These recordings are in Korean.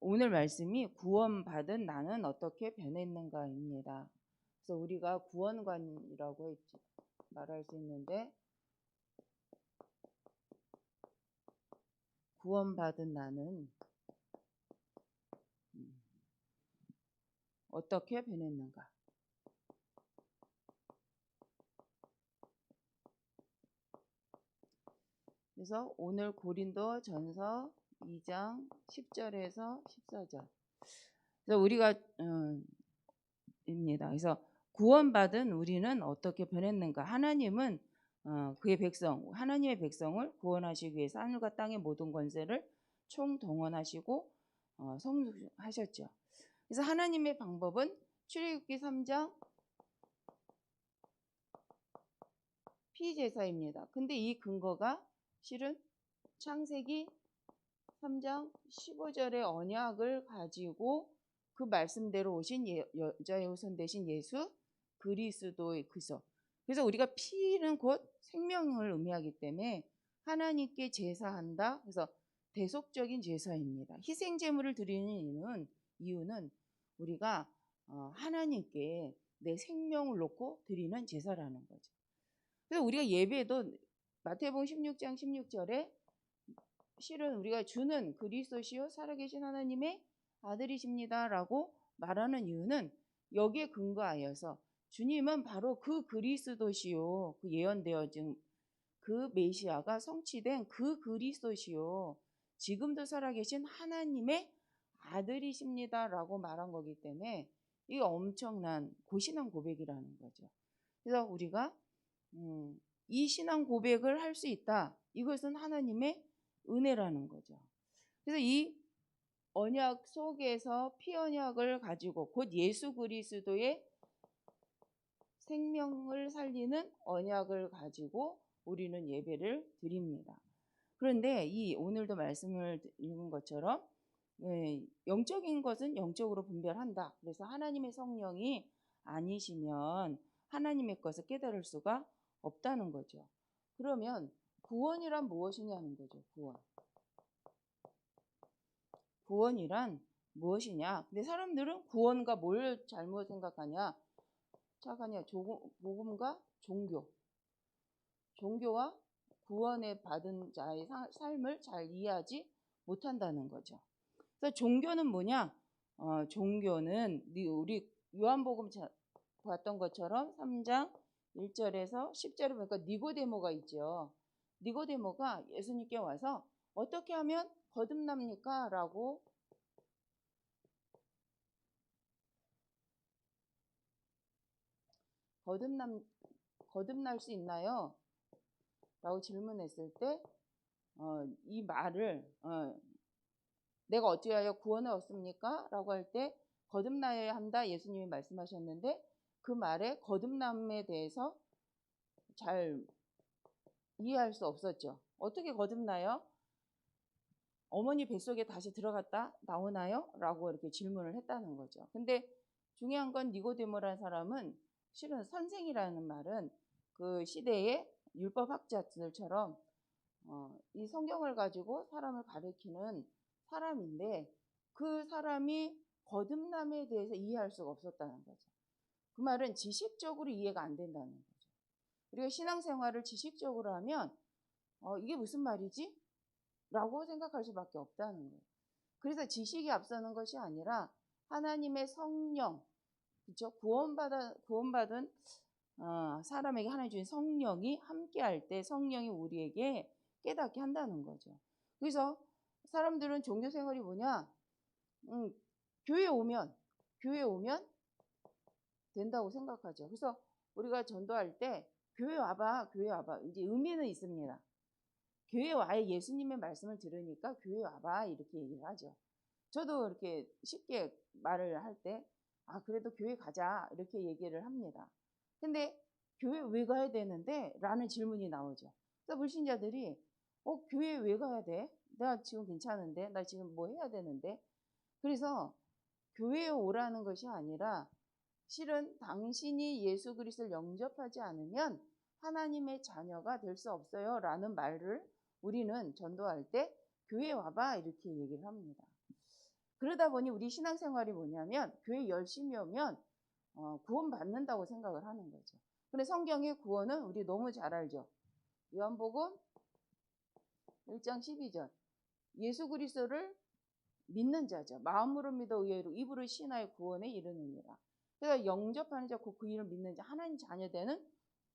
오늘 말씀이 구원받은 나는 어떻게 변했는가입니다. 그래서 우리가 구원관이라고 말할 수 있는데, 구원받은 나는 어떻게 변했는가. 그래서 오늘 고린도전서 2장 10절에서 14절. 그래서 우리가 입니다. 그래서 구원받은 우리는 어떻게 변했는가? 하나님은 그의 백성, 하나님의 백성을 구원하시기 위해서 하늘과 땅의 모든 권세를 총동원하시고 성하셨죠. 그래서 하나님의 방법은 출애굽기 3장 피제사입니다. 근데 이 근거가 실은 창세기 3장 15절의 언약을 가지고 그 말씀대로 오신 여자의 후손 되신 예수 그리스도의 그서. 그래서 우리가 피는 곧 생명을 의미하기 때문에 하나님께 제사한다. 그래서 대속적인 제사입니다. 희생 제물을 드리는 이유는 우리가 하나님께 내 생명을 놓고 드리는 제사라는 거죠. 그래서 우리가 예배도 마태복음 16장 16절에 실은 우리가 주는 그리스도시요 살아계신 하나님의 아들이십니다라고 말하는 이유는 여기에 근거하여서 주님은 바로 그 그리스도시요, 그 예언되어진 그 메시아가 성취된 그 그리스도시요, 지금도 살아계신 하나님의 아들이십니다라고 말한 거기 때문에 이게 엄청난 고신앙 고백이라는 거죠. 그래서 우리가 이 신앙 고백을 할 수 있다. 이것은 하나님의 은혜라는 거죠. 그래서 이 언약 속에서 피 언약을 가지고 곧 예수 그리스도의 생명을 살리는 언약을 가지고 우리는 예배를 드립니다. 그런데 이 오늘도 말씀을 읽은 것처럼 영적인 것은 영적으로 분별한다. 그래서 하나님의 성령이 아니시면 하나님의 것을 깨달을 수가 없다는 거죠. 그러면 구원이란 무엇이냐는 거죠. 구원이란 무엇이냐? 근데 사람들은 구원과 뭘 잘못 생각하냐? 복음과 종교와 구원에 받은 자의 삶을 잘 이해하지 못한다는 거죠. 그래서 종교는 뭐냐? 종교는 우리 요한복음 봤던 것처럼 3장 1절에서 10절에 보니까 니고데모가 있죠. 니고데모가 예수님께 와서 어떻게 하면 거듭납니까? 라고 거듭날 수 있나요? 라고 질문했을 때 이 말을 내가 어찌하여 구원을 얻습니까? 라고 할 때 거듭나야 한다 예수님이 말씀하셨는데 그 말에 거듭남에 대해서 잘 이해할 수 없었죠. 어떻게 거듭나요? 어머니 뱃속에 다시 들어갔다 나오나요? 라고 이렇게 질문을 했다는 거죠. 근데 중요한 건 니고데모라는 사람은 실은 선생이라는 말은 그 시대의 율법학자들처럼 이 성경을 가지고 사람을 가르치는 사람인데 그 사람이 거듭남에 대해서 이해할 수가 없었다는 거죠. 그 말은 지식적으로 이해가 안 된다는 거죠. 우리가 신앙생활을 지식적으로 하면 이게 무슨 말이지? 라고 생각할 수밖에 없다는 거예요. 그래서 지식이 앞서는 것이 아니라 하나님의 성령, 그렇죠? 구원받은 사람에게 하나님 주신 성령이 함께할 때 성령이 우리에게 깨닫게 한다는 거죠. 그래서 사람들은 종교 생활이 뭐냐? 교회 오면 된다고 생각하죠. 그래서 우리가 전도할 때 교회 와봐. 이제 의미는 있습니다. 교회 와야 예수님의 말씀을 들으니까 교회 와봐 이렇게 얘기를 하죠. 저도 이렇게 쉽게 말을 할 때 그래도 교회 가자 이렇게 얘기를 합니다. 근데 교회 왜 가야 되는데? 라는 질문이 나오죠. 그래서 불신자들이 교회 왜 가야 돼? 내가 지금 괜찮은데? 나 지금 뭐 해야 되는데? 그래서 교회에 오라는 것이 아니라 실은 당신이 예수 그리스도를 영접하지 않으면 하나님의 자녀가 될 수 없어요 라는 말을 우리는 전도할 때 교회 와봐 이렇게 얘기를 합니다. 그러다 보니 우리 신앙생활이 뭐냐면 교회 열심히 오면 구원 받는다고 생각을 하는 거죠. 근데 성경의 구원은 우리 너무 잘 알죠. 요한복음 1장 12절. 예수 그리스도를 믿는 자죠. 마음으로 믿어 의외로 입으로 신하여 구원에 이르느니라. 그래서 영접하는 자 곧 그 이름을 믿는 자 하나님 자녀되는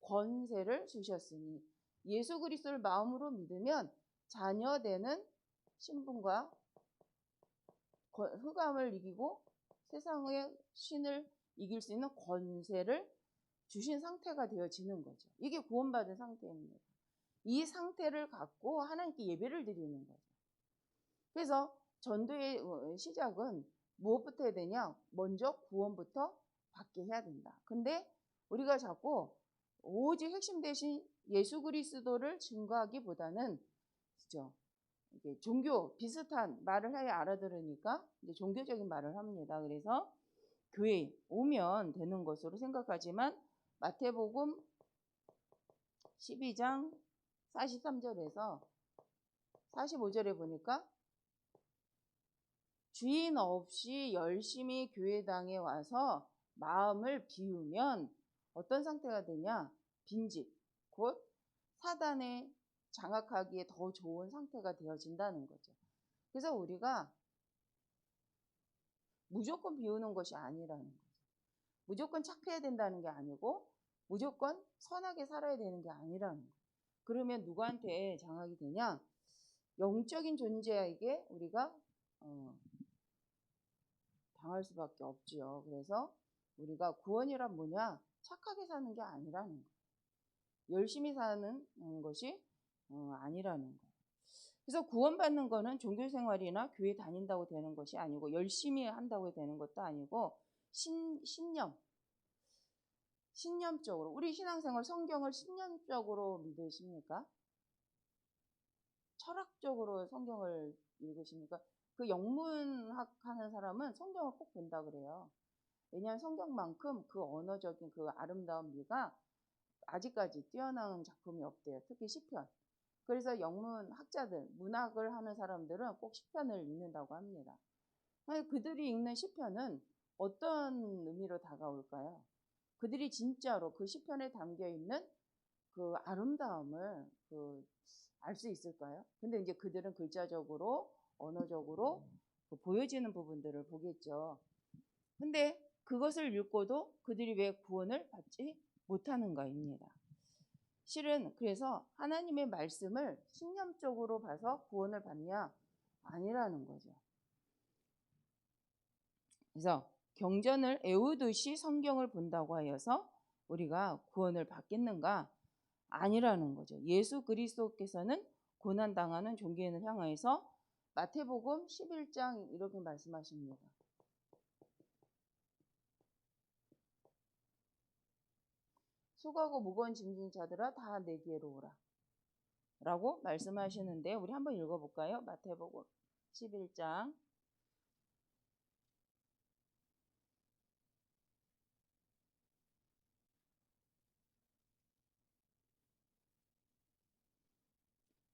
권세를 주셨으니 예수 그리스도를 마음으로 믿으면 자녀되는 신분과 흑암을 이기고 세상의 신을 이길 수 있는 권세를 주신 상태가 되어지는 거죠. 이게 구원받은 상태입니다. 이 상태를 갖고 하나님께 예배를 드리는 거죠. 그래서 전도의 시작은 무엇부터 해야 되냐? 먼저 구원부터 받게 해야 된다. 근데 우리가 자꾸 오직 핵심 대신 예수 그리스도를 증거하기보다는 그죠? 이게 종교 비슷한 말을 해야 알아들으니까 이제 종교적인 말을 합니다. 그래서 교회 오면 되는 것으로 생각하지만 마태복음 12장 43절에서 45절에 보니까 주인 없이 열심히 교회당에 와서 마음을 비우면 어떤 상태가 되냐? 빈집, 곧 사단에 장악하기에 더 좋은 상태가 되어진다는 거죠. 그래서 우리가 무조건 비우는 것이 아니라는 거죠. 무조건 착해야 된다는 게 아니고 무조건 선하게 살아야 되는 게 아니라는 거예요. 그러면 누구한테 장악이 되냐? 영적인 존재에게 우리가 당할 수밖에 없지요. 그래서 우리가 구원이란 뭐냐? 착하게 사는 게 아니라는 거예요. 열심히 사는 것이 아니라는 거예요. 그래서 구원받는 거는 종교생활이나 교회 다닌다고 되는 것이 아니고 열심히 한다고 되는 것도 아니고 신념적으로 우리 신앙생활 성경을 신념적으로 믿으십니까? 철학적으로 성경을 읽으십니까? 그 영문학 하는 사람은 성경을 꼭 본다 그래요. 왜냐하면 성경만큼 그 언어적인 그 아름다운 미가 아직까지 뛰어난 작품이 없대요. 특히 시편. 그래서 영문 학자들, 문학을 하는 사람들은 꼭 시편을 읽는다고 합니다. 그들이 읽는 시편은 어떤 의미로 다가올까요? 그들이 진짜로 그 시편에 담겨 있는 그 아름다움을 알 수 있을까요? 근데 이제 그들은 글자적으로, 언어적으로 보여지는 부분들을 보겠죠. 근데 그것을 읽고도 그들이 왜 구원을 받지 못하는가입니다. 실은 그래서 하나님의 말씀을 신념적으로 봐서 구원을 받냐? 아니라는 거죠. 그래서 경전을 애우듯이 성경을 본다고 하여서 우리가 구원을 받겠는가? 아니라는 거죠. 예수 그리스도께서는 고난당하는 종교인을 향하여서 마태복음 11장 이렇게 말씀하십니다. 수고하고 무거운 짐진 자들아 다 내게로 오라 라고 말씀하시는데 우리 한번 읽어볼까요? 마태복음 11장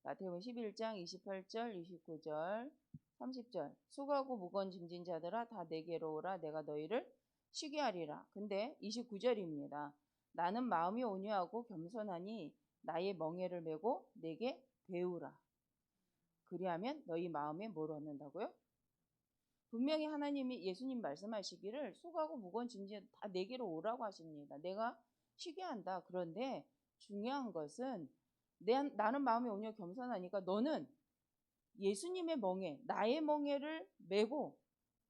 마태복음 11장 28절, 29절, 30절. 수고하고 무거운 짐진 자들아 다 내게로 오라 내가 너희를 쉬게 하리라. 근데 29절입니다. 나는 마음이 온유하고 겸손하니 나의 멍에를 메고 내게 배우라. 그리하면 너희 마음에 뭘 얻는다고요? 분명히 하나님이 예수님 말씀하시기를 수고하고 무거운 짐진 다 내게로 오라고 하십니다. 내가 쉬게 한다. 그런데 중요한 것은 나는 마음이 온유하고 겸손하니까 너는 예수님의 멍에 나의 멍에를 메고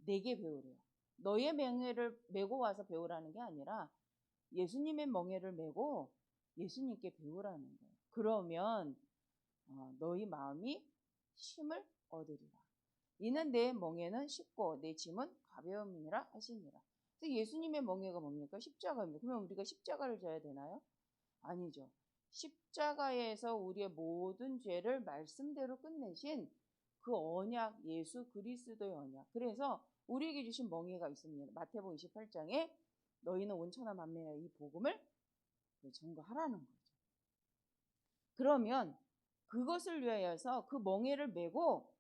내게 배우래요. 너의 멍에를 메고 와서 배우라는 게 아니라 예수님의 멍에를 메고 예수님께 배우라는 거예요. 그러면 너희 마음이 쉼을 얻으리라. 이는 내 멍에는 쉽고 내 짐은 가벼움이라 하시니라. 그래서 예수님의 멍에가 뭡니까? 십자가입니다. 그러면 우리가 십자가를 져야 되나요? 아니죠. 십자가에서 우리의 모든 죄를 말씀대로 끝내신 그 언약, 예수 그리스도의 언약. 그래서 우리에게 주신 멍에가 있습니다. 마태복음 28장에 너희는 온 천하 만민에 이 복음을 전거하라는 거죠. 그러면 그것을 위하여서 그 멍에를 메고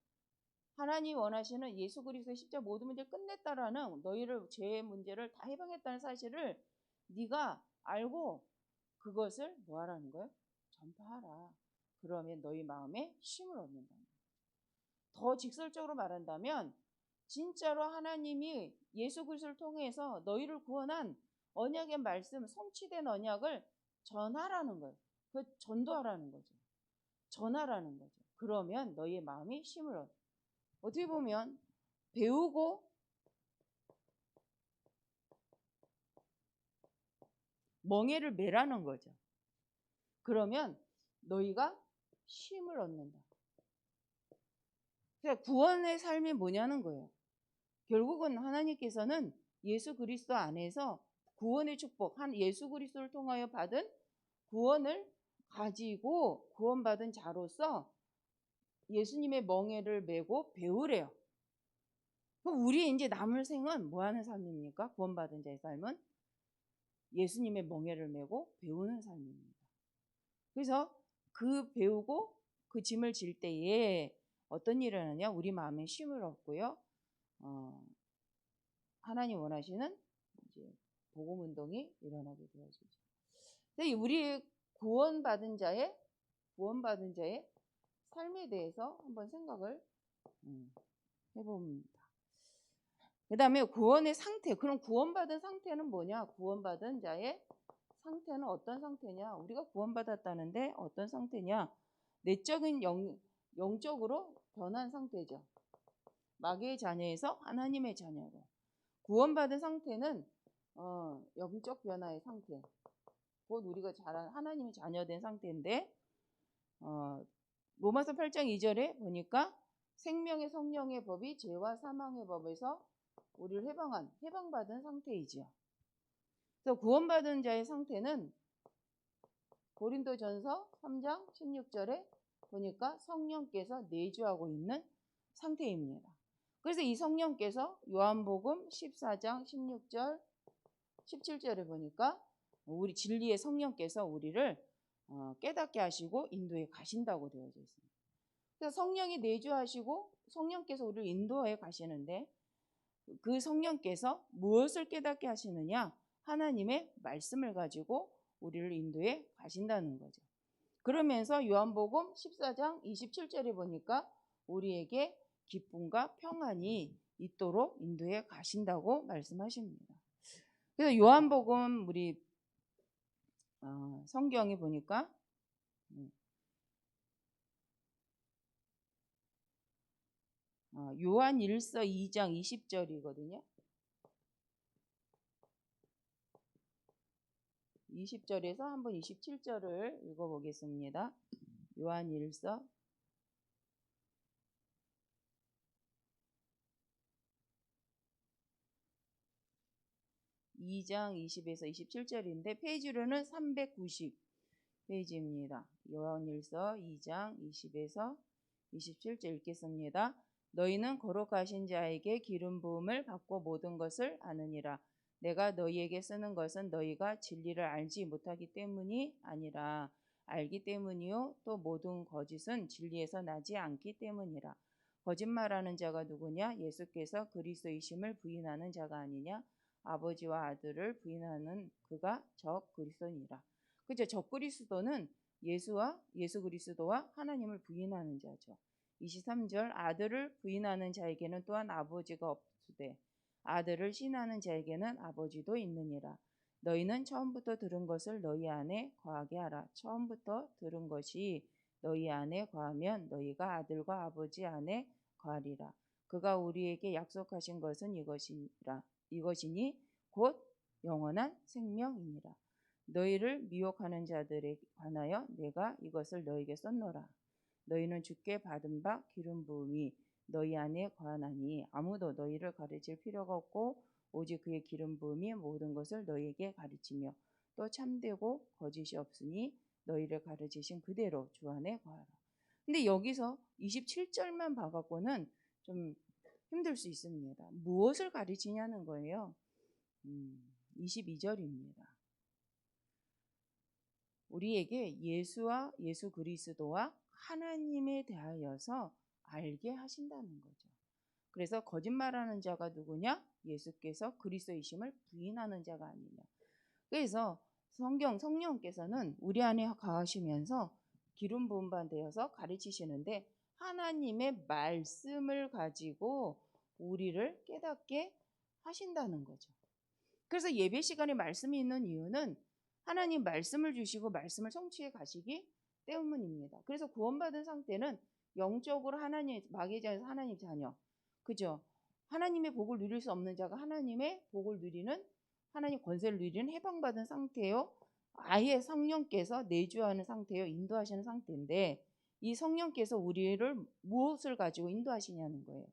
하나님이 원하시는 예수 그리스도의 십자가 모든 문제를 끝냈다라는 너희를 죄의 문제를 다 해방했다는 사실을 네가 알고 그것을 뭐 하라는 거예요? 전파하라. 그러면 너희 마음에 힘을 얻는다. 더 직설적으로 말한다면 진짜로 하나님이 예수 그리스도를 통해서 너희를 구원한 언약의 말씀, 성취된 언약을 전하라는 거예요. 그 전도하라는 거죠. 전하라는 거죠. 그러면 너희의 마음이 힘을 얻어. 어떻게 보면 배우고 멍에를 매라는 거죠. 그러면 너희가 힘을 얻는다. 그러니까 구원의 삶이 뭐냐는 거예요. 결국은 하나님께서는 예수 그리스도 안에서 구원의 축복, 한 예수 그리스도를 통하여 받은 구원을 가지고 구원받은 자로서 예수님의 멍에를 메고 배우래요. 그럼 우리 이제 남을 생은 뭐 하는 삶입니까? 구원받은 자의 삶은 예수님의 멍에를 메고 배우는 삶입니다. 그래서 그 배우고 그 짐을 질 때에 어떤 일을 하느냐? 우리 마음에 쉼을 얻고요. 하나님 원하시는 이제 복음 운동이 일어나게 되어지죠. 우리 구원받은 자의 삶에 대해서 한번 생각을 해봅니다. 그 다음에 구원의 상태. 그럼 구원받은 상태는 뭐냐? 구원받은 자의 상태는 어떤 상태냐? 우리가 구원받았다는데 어떤 상태냐? 내적인 영적으로 변한 상태죠. 마귀의 자녀에서 하나님의 자녀로. 구원받은 상태는 영적 변화의 상태. 곧 우리가 자란 하나님의 자녀된 상태인데 로마서 8장 2절에 보니까 생명의 성령의 법이 죄와 사망의 법에서 우리를 해방받은 상태이지요. 그래서 구원받은 자의 상태는 고린도전서 3장 16절에 보니까 성령께서 내주하고 있는 상태입니다. 그래서 이 성령께서 요한복음 14장 16절 17절에 보니까 우리 진리의 성령께서 우리를 깨닫게 하시고 인도해 가신다고 되어져 있습니다. 그래서 성령이 내주하시고 성령께서 우리를 인도해 가시는데 그 성령께서 무엇을 깨닫게 하시느냐? 하나님의 말씀을 가지고 우리를 인도해 가신다는 거죠. 그러면서 요한복음 14장 27절에 보니까 우리에게 기쁨과 평안이 있도록 인도해 가신다고 말씀하십니다. 그래서 요한복음 우리 성경에 보니까 요한 1서 2장 20절이거든요. 20절에서 한번 27절을 읽어보겠습니다. 요한 1서 2장 20에서 27절인데 페이지로는 390 페이지입니다. 요한 1서 2장 20에서 27절 읽겠습니다. 너희는 거룩하신 자에게 기름 부음을 받고 모든 것을 아느니라. 내가 너희에게 쓰는 것은 너희가 진리를 알지 못하기 때문이 아니라 알기 때문이요 또 모든 거짓은 진리에서 나지 않기 때문이라. 거짓말하는 자가 누구냐? 예수께서 그리스도이심을 부인하는 자가 아니냐? 아버지와 아들을 부인하는 그가 적 그리스도니라. 그죠? 적 그리스도는 예수 그리스도와 하나님을 부인하는 자죠. 23절 아들을 부인하는 자에게는 또한 아버지가 없으되 아들을 신하는 자에게는 아버지도 있느니라. 너희는 처음부터 들은 것을 너희 안에 거하게 하라. 처음부터 들은 것이 너희 안에 거하면 너희가 아들과 아버지 안에 거하리라. 그가 우리에게 약속하신 것은 이것이니 곧 영원한 생명이니라. 너희를 미혹하는 자들에 관하여 내가 이것을 너희에게 썼노라. 너희는 주께 받은 바 기름 부음이 너희 안에 거하나니 아무도 너희를 가르칠 필요가 없고 오직 그의 기름 부음이 모든 것을 너희에게 가르치며 또 참되고 거짓이 없으니 너희를 가르치신 그대로 주 안에 거하라. 근데 여기서 27절만 봐갖고는 좀 힘들 수 있습니다. 무엇을 가르치냐는 거예요. 22절입니다. 우리에게 예수 그리스도와 하나님에 대하여서 알게 하신다는 거죠. 그래서 거짓말하는 자가 누구냐? 예수께서 그리스도이심을 부인하는 자가 아니냐. 그래서 성령께서는 우리 안에 가하시면서 기름 부음 되어서 가르치시는데 하나님의 말씀을 가지고 우리를 깨닫게 하신다는 거죠. 그래서 예배 시간에 말씀이 있는 이유는 하나님 말씀을 주시고 말씀을 성취해 가시기 때문입니다. 그래서 구원받은 상태는 영적으로 하나님 마귀자에서 하나님 자녀, 그죠? 하나님의 복을 누릴 수 없는 자가 하나님의 복을 누리는, 하나님 권세를 누리는 해방받은 상태요. 아예 성령께서 내주하는 상태요. 인도하시는 상태인데 이 성령께서 우리를 무엇을 가지고 인도하시냐는 거예요.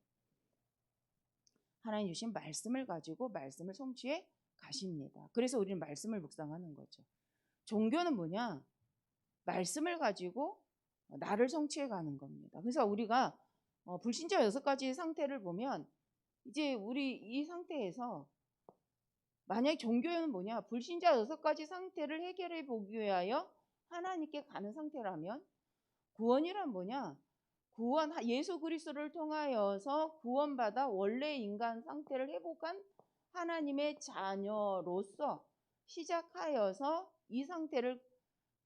하나님 주신 말씀을 가지고 말씀을 성취해 가십니다. 그래서 우리는 말씀을 묵상하는 거죠. 종교는 뭐냐? 말씀을 가지고 나를 성취해 가는 겁니다. 그래서 우리가 불신자 6가지 상태를 보면 이제 우리 이 상태에서 만약 종교는 뭐냐? 불신자 6가지 상태를 해결해 보기 위하여 하나님께 가는 상태라면 구원이란 뭐냐? 구원, 예수 그리스도를 통하여서 구원받아 원래 인간 상태를 회복한 하나님의 자녀로서 시작하여서 이 상태를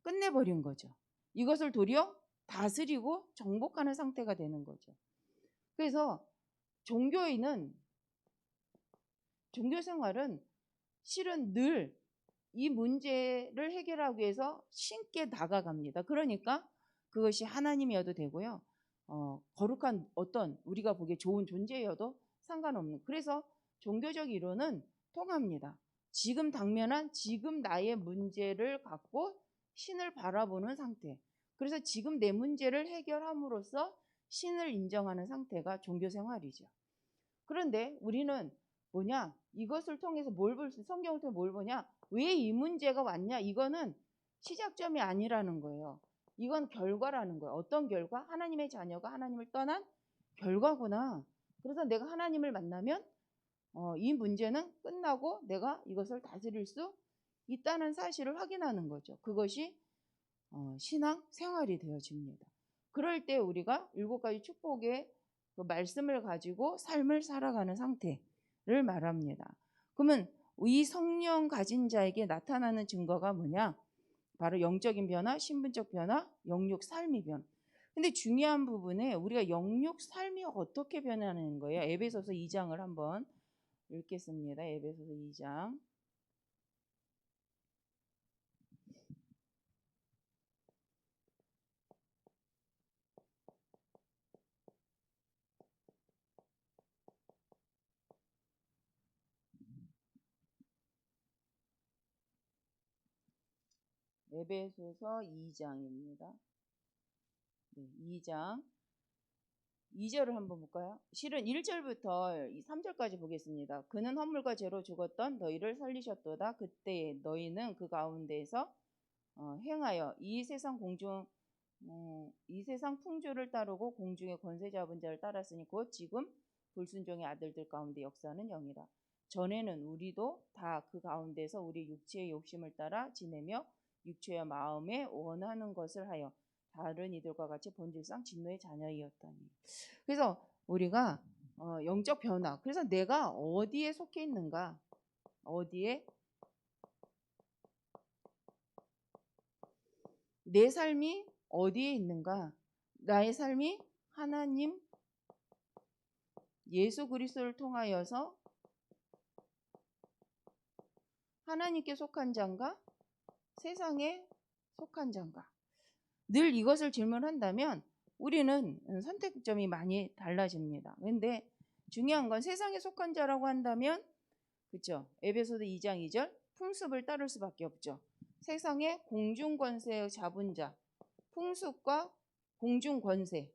끝내버린 거죠. 이것을 도리어 다스리고 정복하는 상태가 되는 거죠. 그래서 종교 생활은 실은 늘 이 문제를 해결하기 위해서 신께 다가갑니다. 그러니까 그것이 하나님이어도 되고요. 거룩한 어떤 우리가 보기에 좋은 존재여도 상관없는. 그래서 종교적 이론은 통합니다. 지금 당면한 지금 나의 문제를 갖고 신을 바라보는 상태. 그래서 지금 내 문제를 해결함으로써 신을 인정하는 상태가 종교 생활이죠. 그런데 우리는 뭐냐? 이것을 통해서 성경을 통해 뭘 보냐? 왜 이 문제가 왔냐? 이거는 시작점이 아니라는 거예요. 이건 결과라는 거예요. 어떤 결과? 하나님의 자녀가 하나님을 떠난 결과구나. 그래서 내가 하나님을 만나면 이 문제는 끝나고 내가 이것을 다스릴 수 있다는 사실을 확인하는 거죠. 그것이 신앙 생활이 되어집니다. 그럴 때 우리가 7가지 축복의 그 말씀을 가지고 삶을 살아가는 상태를 말합니다. 그러면 이 성령 가진 자에게 나타나는 증거가 뭐냐? 바로 영적인 변화, 신분적 변화, 영육 삶의 변화. 근데 중요한 부분에 우리가 영육 삶이 어떻게 변하는 거예요? 에베소서 2장을 한번 읽겠습니다. 에베소서 2장. 에베소서 2장입니다. 네, 2장 2절을 한번 볼까요? 실은 1절부터 3절까지 보겠습니다. 그는 허물과 죄로 죽었던 너희를 살리셨도다. 그때 너희는 그 가운데서 행하여 이 세상 풍조를 따르고 공중의 권세 잡은 자를 따랐으니 곧 지금 불순종의 아들들 가운데 역사하는 영이라. 전에는 우리도 다 그 가운데서 우리 육체의 욕심을 따라 지내며 육체와 마음에 원하는 것을 하여 다른 이들과 같이 본질상 진노의 자녀이었더니. 그래서 우리가 영적 변화. 그래서 내가 어디에 속해 있는가? 내 삶이 어디에 있는가? 나의 삶이 하나님 예수 그리스도를 통하여서 하나님께 속한 자인가? 세상에 속한 자인가? 늘 이것을 질문한다면 우리는 선택점이 많이 달라집니다. 근데 중요한 건 세상에 속한 자라고 한다면 그렇죠? 에베소서 2장 2절 풍습을 따를 수밖에 없죠. 세상의 공중 권세 잡은 자, 풍습과 공중 권세,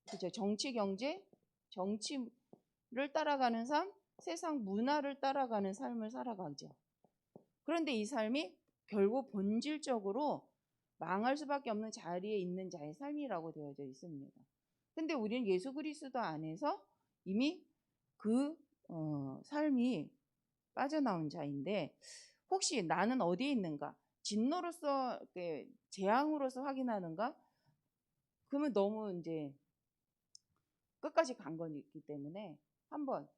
그렇죠? 정치 경제, 정치를 따라가는 삶, 세상 문화를 따라가는 삶을 살아가죠. 그런데 이 삶이 결국 본질적으로 망할 수밖에 없는 자리에 있는 자의 삶이라고 되어져 있습니다. 근데 우리는 예수 그리스도 안에서 이미 그 삶이 빠져나온 자인데 혹시 나는 어디에 있는가? 진노로서 재앙으로서 확인하는가? 그러면 너무 이제 끝까지 간 거기 때문에 한번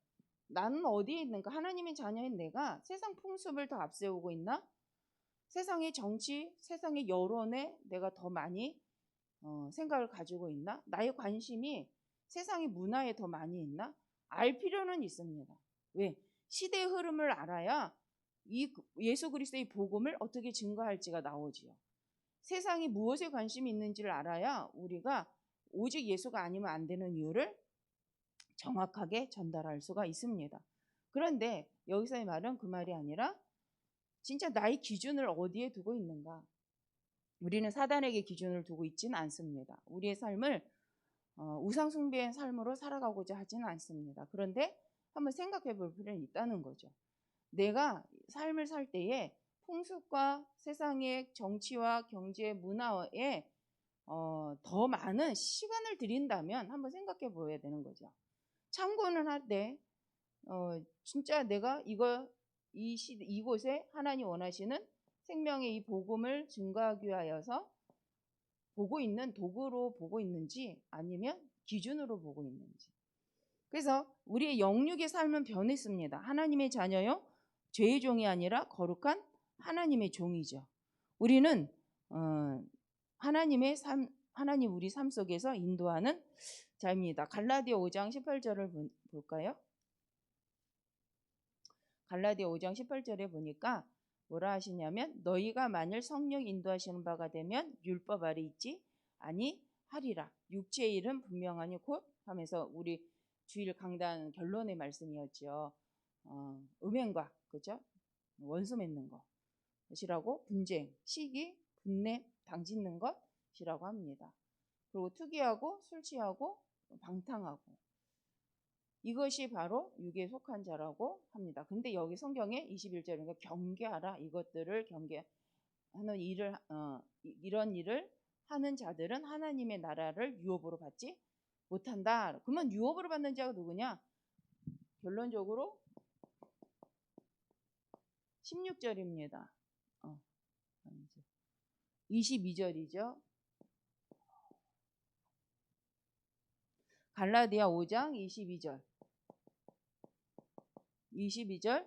나는 어디에 있는가? 하나님의 자녀인 내가 세상 풍습을 더 앞세우고 있나? 세상의 정치, 세상의 여론에 내가 더 많이 생각을 가지고 있나? 나의 관심이 세상의 문화에 더 많이 있나? 알 필요는 있습니다. 왜? 시대의 흐름을 알아야 이 예수 그리스도의 복음을 어떻게 증거할지가 나오지요. 세상이 무엇에 관심이 있는지를 알아야 우리가 오직 예수가 아니면 안 되는 이유를 정확하게 전달할 수가 있습니다. 그런데 여기서의 말은 그 말이 아니라 진짜 나의 기준을 어디에 두고 있는가? 우리는 사단에게 기준을 두고 있지는 않습니다. 우리의 삶을 우상 숭배의 삶으로 살아가고자 하지는 않습니다. 그런데 한번 생각해 볼 필요는 있다는 거죠. 내가 삶을 살 때에 풍습과 세상의 정치와 경제, 문화에 더 많은 시간을 들인다면 한번 생각해 보아야 되는 거죠. 참고는 할 때 진짜 내가 이곳에 하나님 원하시는 생명의 이 복음을 증거하기 위하여서 보고 있는 도구로 보고 있는지 아니면 기준으로 보고 있는지. 그래서 우리의 영육의 삶은 변했습니다. 하나님의 자녀요, 죄의 종이 아니라 거룩한 하나님의 종이죠. 우리는 하나님 우리 삶 속에서 인도하는 자입니다. 갈라디아 5장 18절을 볼까요? 갈라디아 5장 18절에 보니까 뭐라 하시냐면 너희가 만일 성령 인도하시는 바가 되면 율법 아래 있지 아니하리라. 육체의 일은 분명하니 곧 하면서 우리 주일 강단 결론의 말씀이었죠. 음행과 그죠? 원수 맺는 것이라고 분쟁, 시기, 분냄, 당짓는 것이라고 합니다. 그리고 투기하고 술 취하고 방탕하고 이것이 바로 육에 속한 자라고 합니다. 근데 여기 성경에 21절인가 경계하라. 이것들을 경계하는 일을 이런 일을 하는 자들은 하나님의 나라를 유업으로 받지 못한다. 그러면 유업으로 받는 자가 누구냐? 결론적으로 16절입니다. 22절이죠. 갈라디아 5장 22절. 22절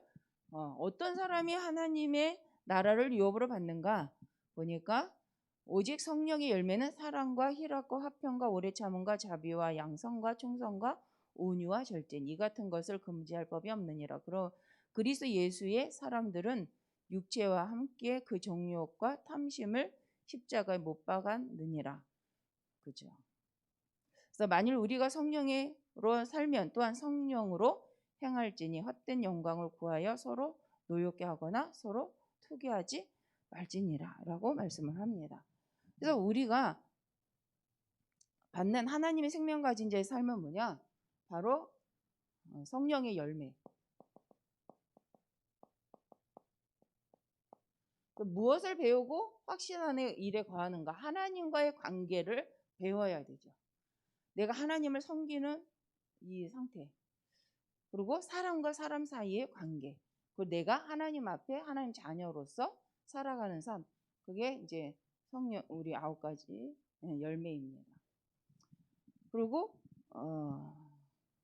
어떤 사람이 하나님의 나라를 유업으로 받는가 보니까 오직 성령의 열매는 사랑과 희락과 화평과 오래 참음과 자비와 양성과 충성과 온유와 절제니 이 같은 것을 금지할 법이 없느니라. 그리스도 예수의 사람들은 육체와 함께 그 정욕과 탐심을 십자가에 못 박았느니라. 그죠? 그래서 만일 우리가 성령으로 살면 또한 성령으로 행할지니 헛된 영광을 구하여 서로 노엽게 하거나 서로 투기하지 말지니라 라고 말씀을 합니다. 그래서 우리가 받는 하나님의 생명 가진 자의 삶은 뭐냐? 바로 성령의 열매. 무엇을 배우고 확신하는 일에 거하는가? 하나님과의 관계를 배워야 되죠. 내가 하나님을 섬기는 이 상태. 그리고 사람과 사람 사이의 관계. 그리고 내가 하나님 앞에 하나님 자녀로서 살아가는 삶. 그게 이제 성령 우리 9가지 열매입니다. 그리고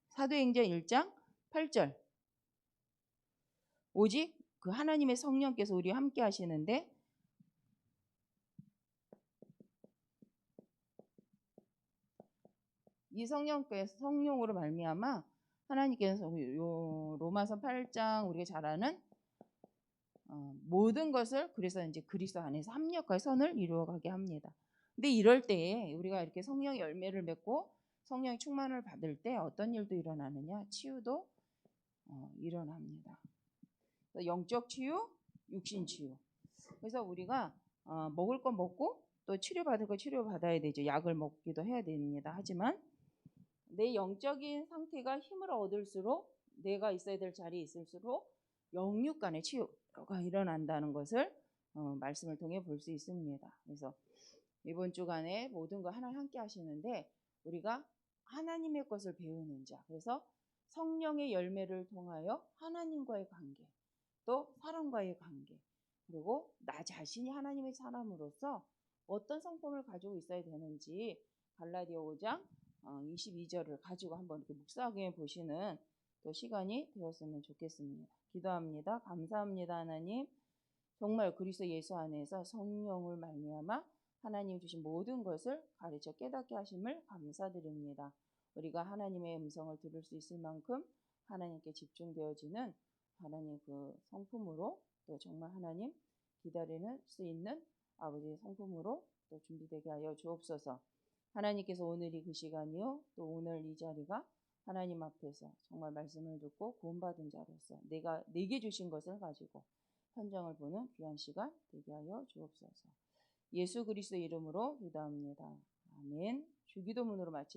사도행전 1장 8절. 오직 그 하나님의 성령께서 우리와 함께 하시는데 이 성령으로 말미암아 하나님께서 로마서 8장 우리가 잘 아는 모든 것을 그래서 이제 그리스도 안에서 합력과 선을 이루어가게 합니다. 근데 이럴 때에 우리가 이렇게 성령의 열매를 맺고 성령의 충만을 받을 때 어떤 일도 일어나느냐? 치유도 일어납니다. 영적 치유, 육신 치유. 그래서 우리가 먹을 거 먹고 또 치료받을 거 치료받아야 되죠. 약을 먹기도 해야 됩니다. 하지만 내 영적인 상태가 힘을 얻을수록 내가 있어야 될 자리에 있을수록 영육 간의 치유가 일어난다는 것을 말씀을 통해 볼 수 있습니다. 그래서 이번 주간에 모든 거 하나님 함께 하시는데 우리가 하나님의 것을 배우는 자. 그래서 성령의 열매를 통하여 하나님과의 관계, 또 사람과의 관계, 그리고 나 자신이 하나님의 사람으로서 어떤 성품을 가지고 있어야 되는지 갈라디아 5장 22절을 가지고 한번 이렇게 묵상해 보시는 또 시간이 되었으면 좋겠습니다. 기도합니다. 감사합니다, 하나님. 정말 그리스도 예수 안에서 성령을 말미암아 하나님 주신 모든 것을 가르쳐 깨닫게 하심을 감사드립니다. 우리가 하나님의 음성을 들을 수 있을 만큼 하나님께 집중되어지는 하나님 그 성품으로 또 정말 하나님 기다리는 수 있는 아버지의 성품으로 또 준비되게 하여 주옵소서. 하나님께서 오늘이 그 시간이요 또 오늘 이 자리가 하나님 앞에서 정말 말씀을 듣고 구원받은 자로서 내게 주신 것을 가지고 현장을 보는 귀한 시간 되게 하여 주옵소서. 예수 그리스도 이름으로 기도합니다. 아멘. 주기도문으로 마치